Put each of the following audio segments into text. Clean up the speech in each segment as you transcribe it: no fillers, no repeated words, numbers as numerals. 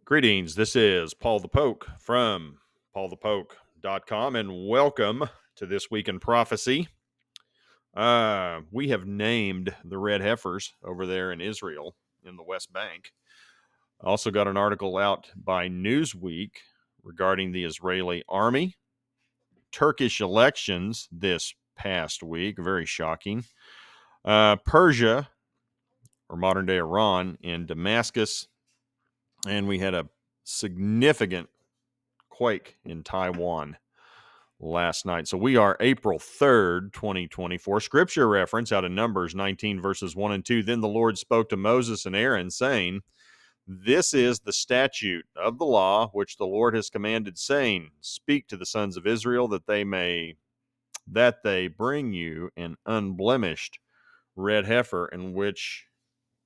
Greetings. This is Paul the Poke from PaulthePoke.com, and welcome to This Week in Prophecy. We have named the red heifers over there in Israel in the West Bank. I also got an article out by Newsweek regarding the Israeli army, Turkish elections this past week, very shocking. Persia, or modern day Iran, in Damascus, and we had a significant Quake in Taiwan last night. So we are April 3rd, 2024. Scripture reference out of Numbers 19, verses 1 and 2. Then the Lord spoke to Moses and Aaron, saying, This is the statute of the law which the Lord has commanded, saying, Speak to the sons of Israel that they bring you an unblemished red heifer, in which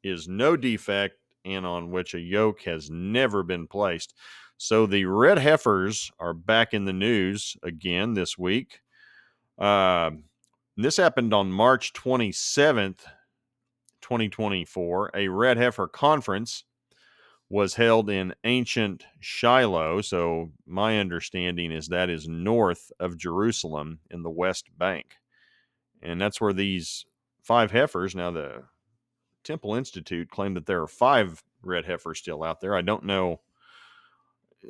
is no defect, and on which a yoke has never been placed. So the red heifers are back in the news again this week. This happened on March 27th, 2024. A red heifer conference was held in ancient Shiloh. So my understanding is that is north of Jerusalem in the West Bank. And that's where these 5 heifers, now the Temple Institute claimed that there are 5 red heifers still out there. I don't know.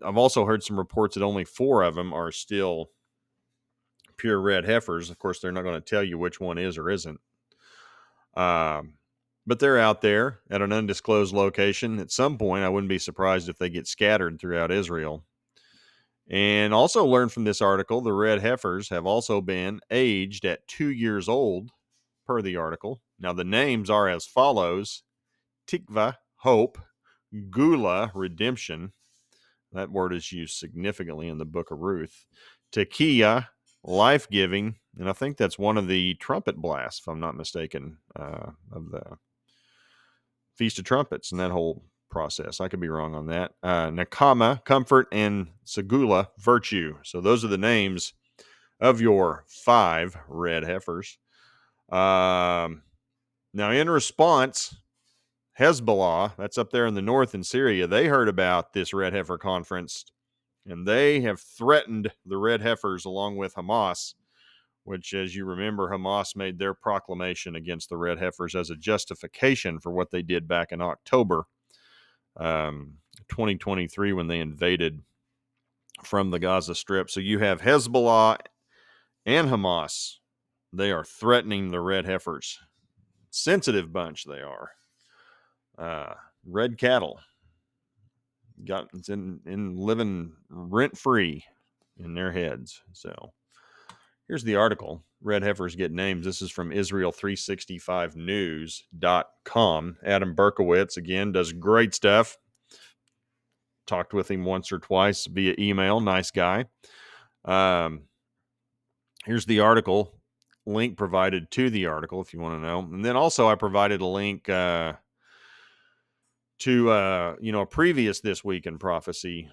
I've also heard some reports that only 4 of them are still pure red heifers. Of course, they're not going to tell you which one is or isn't. But they're out there at an undisclosed location. At some point, I wouldn't be surprised if they get scattered throughout Israel. And also learned from this article, the red heifers have also been aged at 2 years old, per the article. Now, the names are as follows: Tikva, hope; Gula, redemption. That word is used significantly in the book of Ruth. Tekiah, life-giving. And I think that's one of the trumpet blasts, if I'm not mistaken, of the Feast of Trumpets and that whole process. I could be wrong on that. Nakama, comfort; and Segula, virtue. So those are the names of your 5 red heifers. Now, in response, Hezbollah, that's up there in the north in Syria, they heard about this red heifer conference, and they have threatened the red heifers along with Hamas, which, as you remember, Hamas made their proclamation against the red heifers as a justification for what they did back in October 2023 when they invaded from the Gaza Strip. So you have Hezbollah and Hamas. They are threatening the red heifers. Sensitive bunch they are. Red cattle got in living rent free in their heads. So here's the article. Red heifers get names. This is from Israel365news.com. Adam Berkowitz, again, does great stuff. Talked with him once or twice via email. Nice guy. Here's the article. Link provided to the article if you want to know. And then also I provided a link to a previous This Week in Prophecy,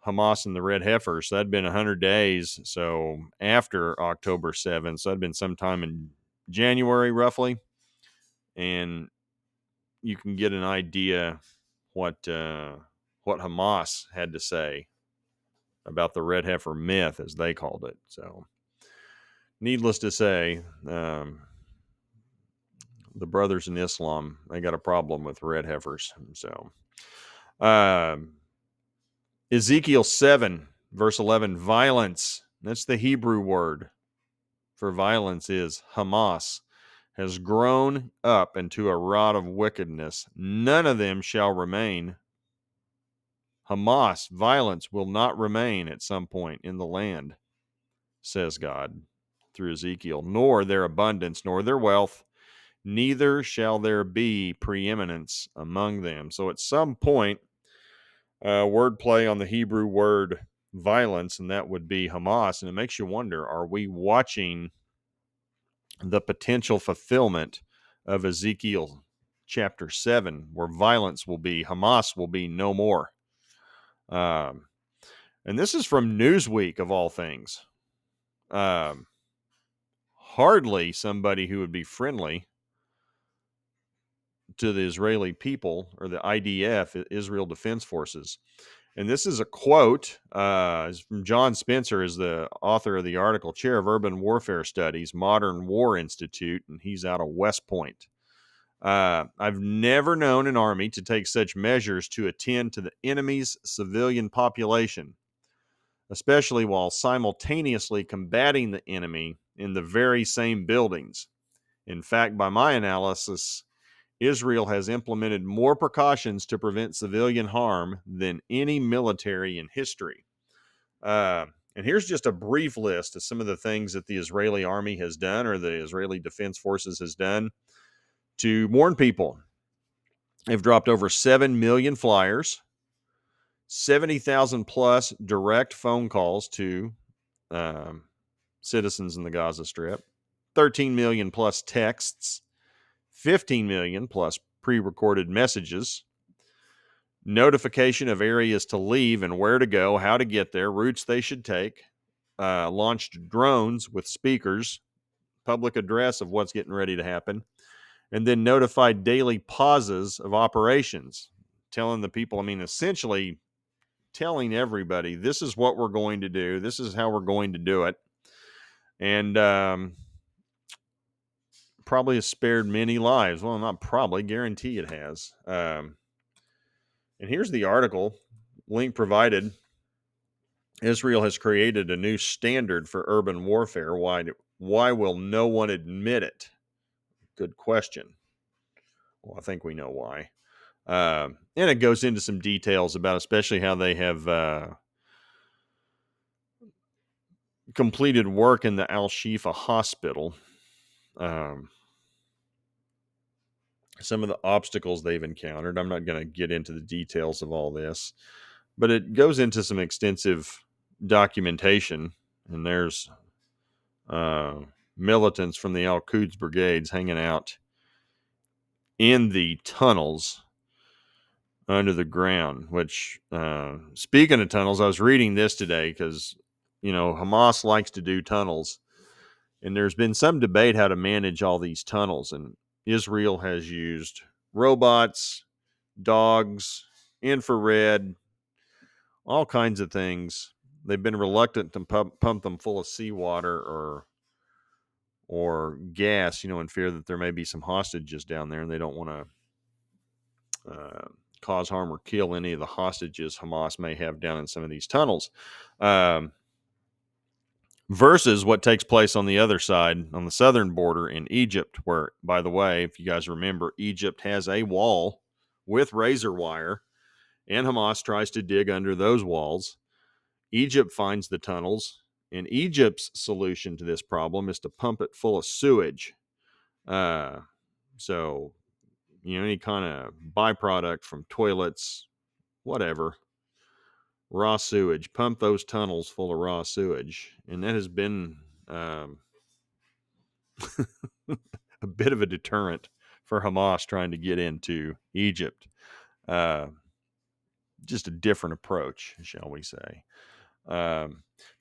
Hamas and the red heifers. So that'd been 100 days. So after October 7th, so that'd been sometime in January roughly. And you can get an idea what Hamas had to say about the red heifer myth, as they called it. So needless to say, the brothers in Islam, they got a problem with red heifers. So Ezekiel 7, verse 11, violence. That's the Hebrew word for violence is Hamas, has grown up into a rod of wickedness. None of them shall remain. Hamas, violence, will not remain at some point in the land, says God through Ezekiel, nor their abundance, nor their wealth, neither shall there be preeminence among them. So at some point, wordplay on the Hebrew word violence, and that would be Hamas. And it makes you wonder, are we watching the potential fulfillment of Ezekiel chapter 7, where violence will be, Hamas will be no more? And this is from Newsweek, of all things. Hardly somebody who would be friendly to the Israeli people, or the IDF, Israel Defense Forces. And this is a quote it's from John Spencer, is the author of the article, Chair of Urban Warfare Studies, Modern War Institute, and he's out of West Point. I've never known an army to take such measures to attend to the enemy's civilian population, especially while simultaneously combating the enemy in the very same buildings. In fact, by my analysis, Israel has implemented more precautions to prevent civilian harm than any military in history. And here's just a brief list of some of the things that the Israeli army has done, or the Israeli Defense Forces has done to warn people. They've dropped over 7 million flyers, 70,000 plus direct phone calls to citizens in the Gaza Strip, 13 million plus texts, 15 million plus pre-recorded messages, notification of areas to leave and where to go, how to get there, routes they should take, launched drones with speakers, public address of what's getting ready to happen, and then notified daily pauses of operations, telling the people, essentially telling everybody, this is what we're going to do, this is how we're going to do it. And probably has spared many lives. Well, not probably, guarantee it has. And here's the article, link provided. Israel has created a new standard for urban warfare. Why will no one admit it? Good question. Well, I think we know why. And it goes into some details about especially how they have completed work in the Al-Shifa hospital. Some of the obstacles they've encountered. I'm not going to get into the details of all this, but it goes into some extensive documentation, and there's militants from the Al-Quds brigades hanging out in the tunnels under the ground, which, speaking of tunnels, I was reading this today because, Hamas likes to do tunnels, and there's been some debate how to manage all these tunnels, and Israel has used robots, dogs, infrared, all kinds of things. They've been reluctant to pump them full of seawater or gas, in fear that there may be some hostages down there, and they don't want to cause harm or kill any of the hostages Hamas may have down in some of these tunnels. Versus what takes place on the other side, on the southern border in Egypt, where, by the way, if you guys remember, Egypt has a wall with razor wire, and Hamas tries to dig under those walls. Egypt finds the tunnels, and Egypt's solution to this problem is to pump it full of sewage. So, any kind of byproduct from toilets, whatever, raw sewage, pump those tunnels full of raw sewage. And that has been a bit of a deterrent for Hamas trying to get into Egypt. Just a different approach, shall we say. But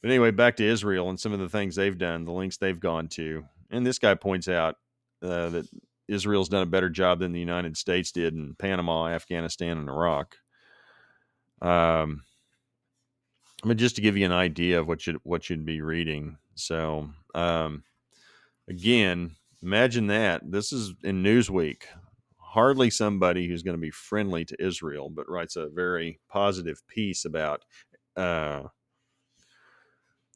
anyway, back to Israel and some of the things they've done, the links they've gone to. And this guy points out that Israel's done a better job than the United States did in Panama, Afghanistan, and Iraq. Just to give you an idea of what you'd be reading. So, again, imagine that. This is in Newsweek. Hardly somebody who's going to be friendly to Israel, but writes a very positive piece about the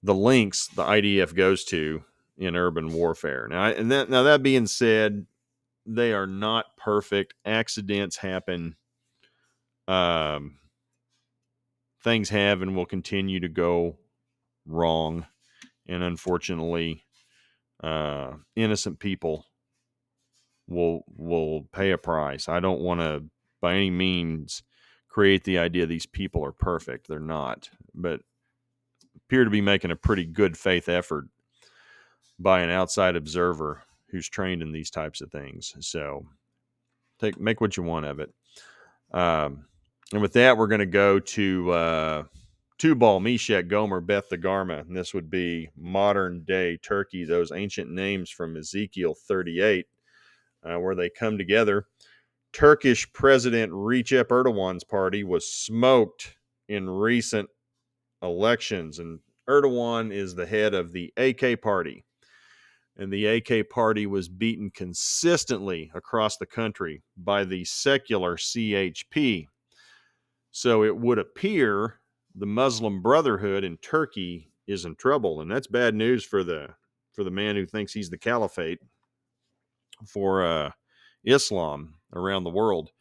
links the IDF goes to in urban warfare. Now, that being said, they are not perfect. Accidents happen. Things have and will continue to go wrong, and unfortunately, innocent people will pay a price. I don't want to, by any means, create the idea these people are perfect. They're not, but appear to be making a pretty good faith effort by an outside observer who's trained in these types of things. So make what you want of it. And with that, we're going to go to Tubal, Meshach, Gomer, Beth the Garma, and this would be modern day Turkey, those ancient names from Ezekiel 38, where they come together Turkish President Recep Erdogan's party was smoked in recent elections, and Erdogan is the head of the AK party, and the AK party was beaten consistently across the country by the secular CHP. So it would appear the Muslim Brotherhood in Turkey is in trouble, and that's bad news for the man who thinks he's the caliphate for Islam around the world.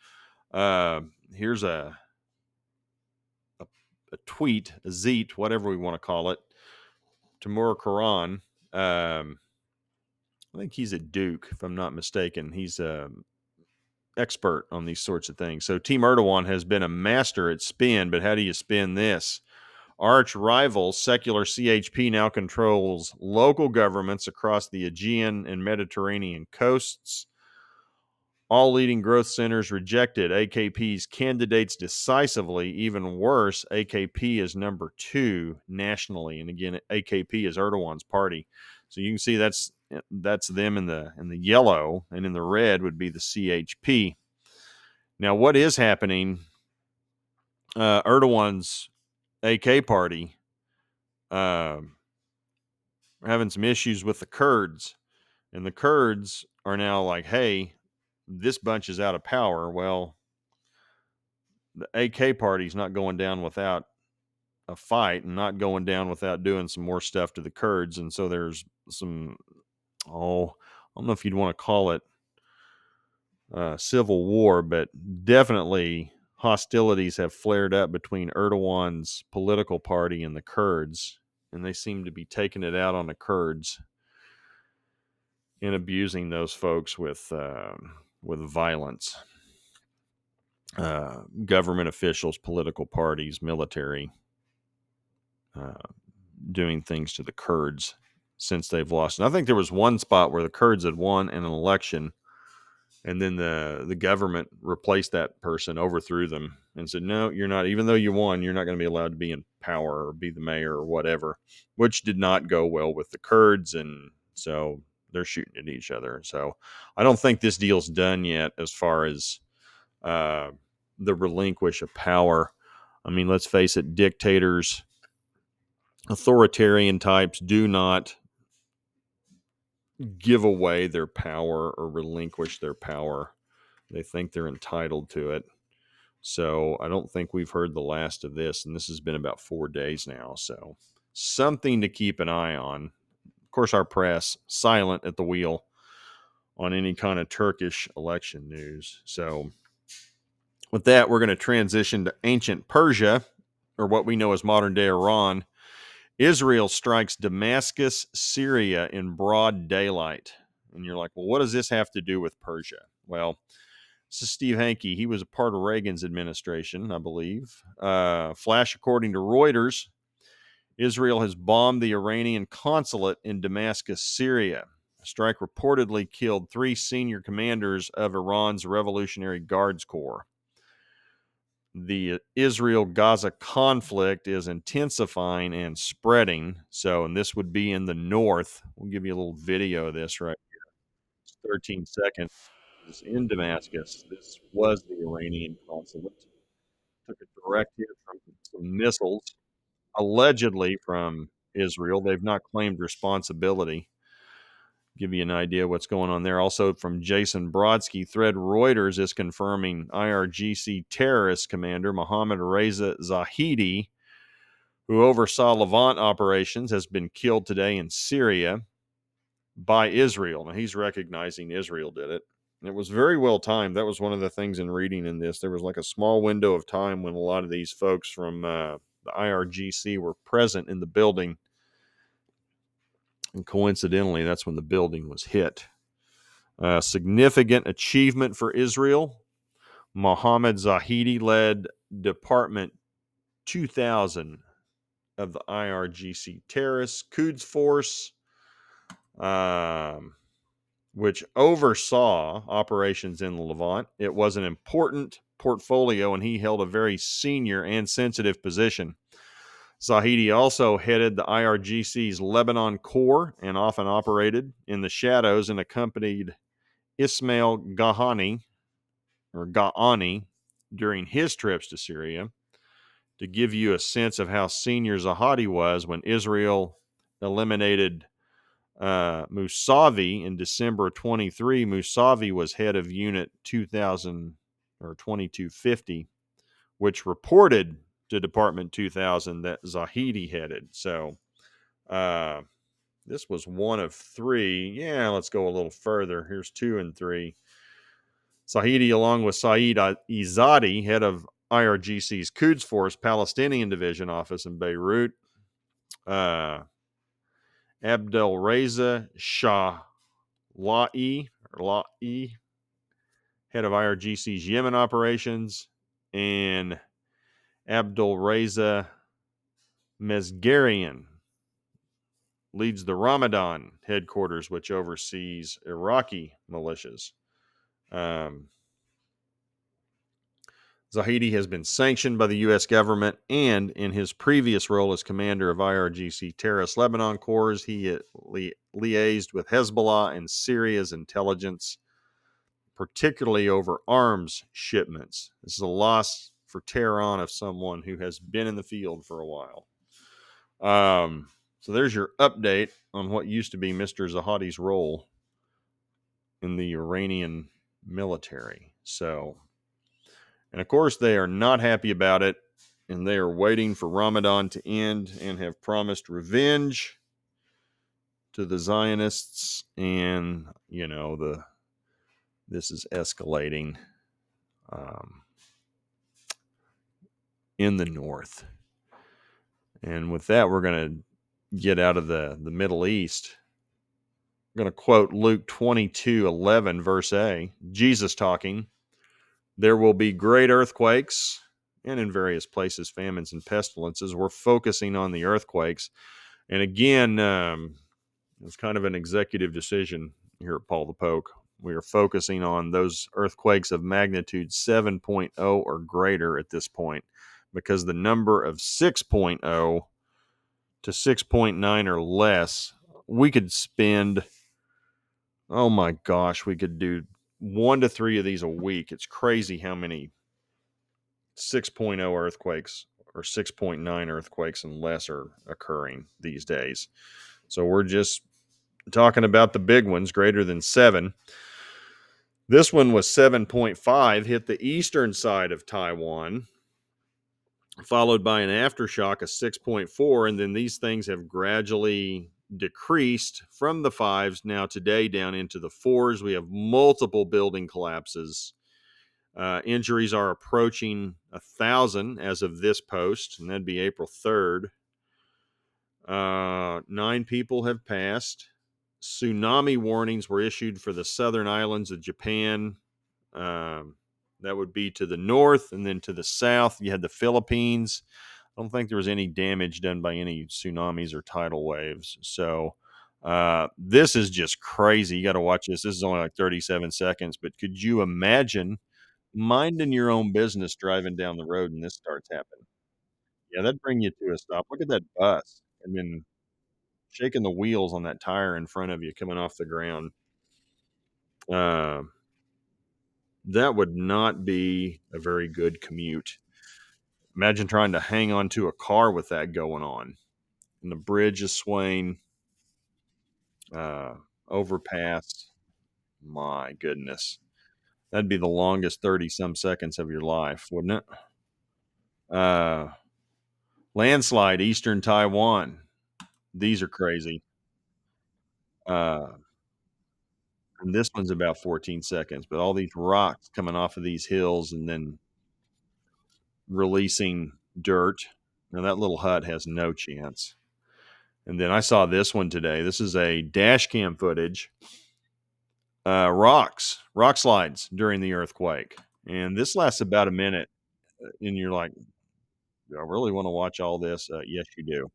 Here's a tweet, a zeet, whatever we want to call it, Timur Quran. I think he's at Duke, if I'm not mistaken. He's expert on these sorts of things. So Team Erdogan has been a master at spin, but how do you spin this? Arch rival secular CHP now controls local governments across the Aegean and Mediterranean coasts. All leading growth centers rejected AKP's candidates decisively. Even worse, AKP is number 2 nationally, and again, AKP is Erdogan's party. So you can see that's them in the yellow, and in the red would be the CHP. Now, what is happening? Erdogan's AK party having some issues with the Kurds, and the Kurds are now like, hey, this bunch is out of power. Well, the AK party's not going down without a fight, and not going down without doing some more stuff to the Kurds. And so there's some, I don't know if you'd want to call it civil war, but definitely hostilities have flared up between Erdogan's political party and the Kurds, and they seem to be taking it out on the Kurds and abusing those folks with violence. Government officials, political parties, military, doing things to the Kurds since they've lost. And I think there was one spot where the Kurds had won in an election, and then the government replaced that person, overthrew them, and said, no, you're not, even though you won, you're not going to be allowed to be in power or be the mayor or whatever, which did not go well with the Kurds. And so they're shooting at each other. So I don't think this deal's done yet as far as the relinquish of power. I mean, let's face it, dictators, authoritarian types do not give away their power or relinquish their power. They think they're entitled to it. So I don't think we've heard the last of this, and this has been about 4 days now. So something to keep an eye on. Of course, our press silent at the wheel on any kind of Turkish election news. So with that, we're going to transition to ancient Persia, or what we know as modern day Iran. Israel strikes Damascus, Syria in broad daylight. And you're like, well, what does this have to do with Persia? Well, this is Steve Hanke. He was a part of Reagan's administration, I believe. Flash, according to Reuters, Israel has bombed the Iranian consulate in Damascus, Syria. A strike reportedly killed 3 senior commanders of Iran's Revolutionary Guards Corps. The Israel-Gaza conflict is intensifying and spreading. So, and this would be in the north. We'll give you a little video of this right here. It's 13 seconds. It's in Damascus. This was the Iranian consulate. Took a direct hit from some missiles, allegedly from Israel. They've not claimed responsibility. Give you an idea what's going on there. Also from Jason Brodsky, Thread Reuters is confirming IRGC terrorist commander Mohammad Reza Zahidi, who oversaw Levant operations, has been killed today in Syria by Israel. Now, he's recognizing Israel did it. And it was very well timed. That was one of the things in reading in this. There was like a small window of time when a lot of these folks from the IRGC were present in the building. And coincidentally, that's when the building was hit. Significant achievement for Israel. Mohammad Zahidi led Department 2000 of the IRGC terrorists Quds Force, which oversaw operations in the Levant. It was an important portfolio, and he held a very senior and sensitive position. Zahidi also headed the IRGC's Lebanon Corps and often operated in the shadows and accompanied Ismail Gahani, or Ga'ani during his trips to Syria to give you a sense of how senior Zahadi was when Israel eliminated Musavi in December 23. Musavi was head of Unit 2000 or 2250, which reported to Department 2000 that Zahidi headed. So this was one of three. Yeah, let's go a little further. Here's 2 and 3. Zahidi, along with Saeed Izadi, head of IRGC's Quds Force Palestinian Division office in Beirut. Abdel Reza Shah La'i, head of IRGC's Yemen operations, and Abdul Reza Mesgarian leads the Ramadan headquarters, which oversees Iraqi militias. Zahidi has been sanctioned by the U.S. government, and in his previous role as commander of IRGC Terrorist Lebanon Corps, he liaised with Hezbollah and Syria's intelligence, particularly over arms shipments. This is a loss for Tehran of someone who has been in the field for a while. So there's your update on what used to be Mr. Zahadi's role in the Iranian military. And of course, they are not happy about it, and they are waiting for Ramadan to end and have promised revenge to the Zionists. And this is escalating in the north. And with that, we're going to get out of the Middle East. I'm going to quote Luke 22:11, verse A. Jesus talking. There will be great earthquakes, and in various places, famines and pestilences. We're focusing on the earthquakes. And again, it's kind of an executive decision here at Paul the We are focusing on those earthquakes of magnitude 7.0 or greater at this point, because the number of 6.0 to 6.9 or less, we could spend, oh my gosh, we could do 1 to 3 of these a week. It's crazy how many 6.0 earthquakes or 6.9 earthquakes and less are occurring these days. So we're just talking about the big ones, greater than 7. This one was 7.5, hit the eastern side of Taiwan, followed by an aftershock of 6.4, and then these things have gradually decreased from the 5s now today down into the 4s. We have multiple building collapses. Injuries are approaching 1,000 as of this post, and that'd be April 3rd. 9 people have passed. Tsunami warnings were issued for the southern islands of Japan. That would be to the north, and then to the south, you had the Philippines. I don't think there was any damage done by any tsunamis or tidal waves. So this is just crazy. You got to watch this. This is only like 37 seconds, but could you imagine minding your own business driving down the road and this starts happening? Yeah, that'd bring you to a stop. Look at that bus, and then shaking the wheels on that tire in front of you coming off the ground. Uh, that would not be a very good commute. Imagine trying to hang onto a car with that going on, and the bridge is swaying. Overpass. My goodness, that'd be the longest 30-some seconds of your life, wouldn't it? Landslide, eastern Taiwan. These are crazy. Uh, and this one's about 14 seconds, but all these rocks coming off of these hills and then releasing dirt. Now that little hut has no chance. And then I saw this one today. This is a dash cam footage. Rock slides during the earthquake. And this lasts about a minute. And you're like, do I really want to watch all this? Yes, you do.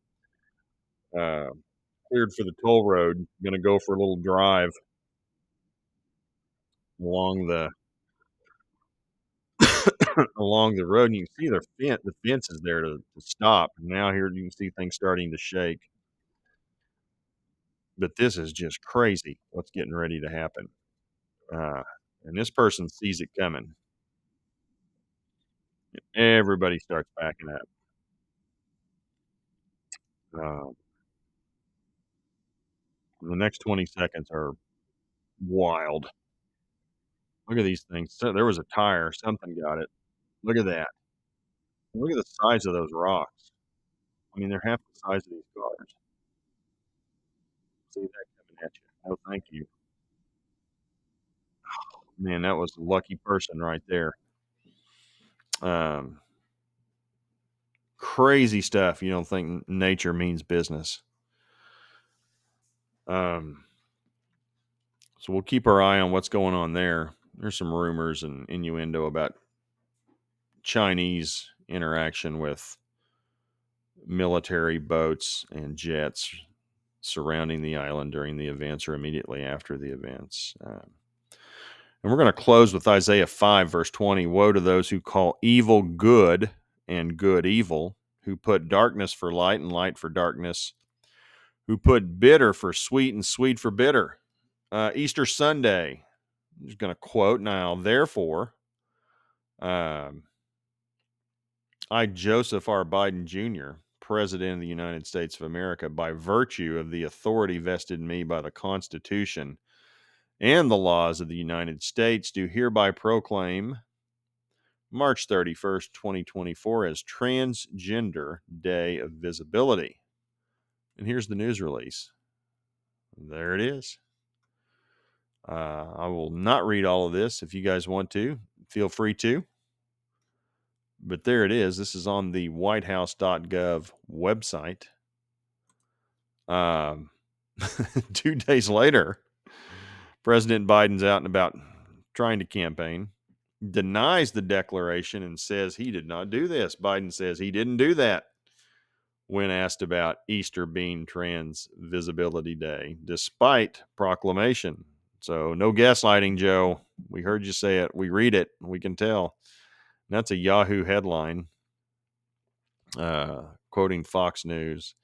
Cleared for the toll road. Going to go for a little drive along the along the road, and you can see the fence is there to stop. Now here you can see things starting to shake. But this is just crazy what's getting ready to happen. And this person sees it coming. Everybody starts backing up. Uh, the next 20 seconds are wild. Look at these things. So there was a tire, something got it. Look at that. Look at the size of those rocks. I mean, they're half the size of these cars. See that coming at you. No, thank you. Man, that was a lucky person right there. Um, Crazy stuff. You don't think nature means business. Um, so we'll keep our eye on what's going on there. There's some rumors and innuendo about Chinese interaction with military boats and jets surrounding the island during the events or immediately after the events. And we're going to close with Isaiah 5, verse 20. Woe to those who call evil good and good evil, who put darkness for light and light for darkness, who put bitter for sweet and sweet for bitter. Easter Sunday, I'm just going to quote now, therefore, um, I, Joseph R. Biden Jr., President of the United States of America, by virtue of the authority vested in me by the Constitution and the laws of the United States, do hereby proclaim March 31st, 2024, as Transgender Day of Visibility. And here's the news release. There it is. I will not read all of this. If you guys want to, feel free to. But there it is. This is on the whitehouse.gov website. 2 days later, President Biden's out and about trying to campaign, denies the declaration and says he did not do this. Biden says he didn't do that when asked about Easter being Trans Visibility Day, despite proclamation. So no gaslighting, Joe. We heard you say it. We read it. We can tell. And that's a Yahoo headline, quoting Fox News.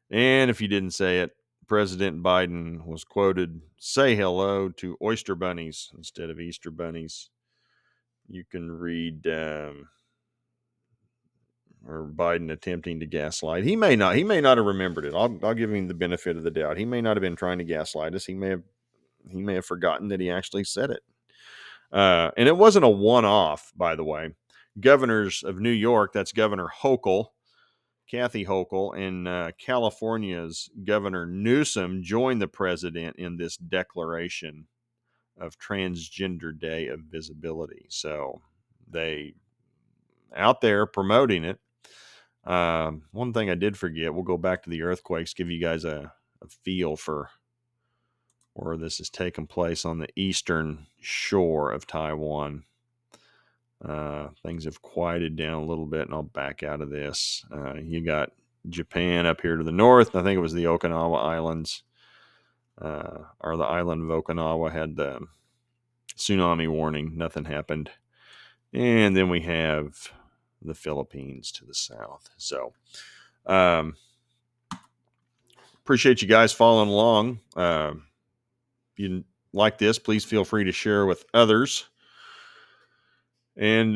And if you didn't say it, President Biden was quoted, say hello to oyster bunnies instead of Easter bunnies. You can read or Biden attempting to gaslight. He may not have remembered it. I'll give him the benefit of the doubt. He may not have been trying to gaslight us. He may have forgotten that he actually said it. And it wasn't a one-off, by the way. Governors of New York, that's Governor Hochul, Kathy Hochul, and California's Governor Newsom joined the president in this declaration of Transgender Day of Visibility. So they out there promoting it. One thing I did forget, we'll go back to the earthquakes, give you guys a feel for where this is taking place on the eastern shore of Taiwan. Things have quieted down a little bit, and I'll back out of this. You got Japan up here to the north. I think it was the Okinawa Islands, or the island of Okinawa had the tsunami warning. Nothing happened. And then we have the Philippines to the south. So, appreciate you guys following along. If you like this, please feel free to share with others. And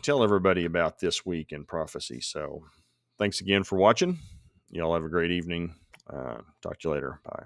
tell everybody about This Week in Prophecy. So thanks again for watching. Y'all have a great evening. Talk to you later. Bye.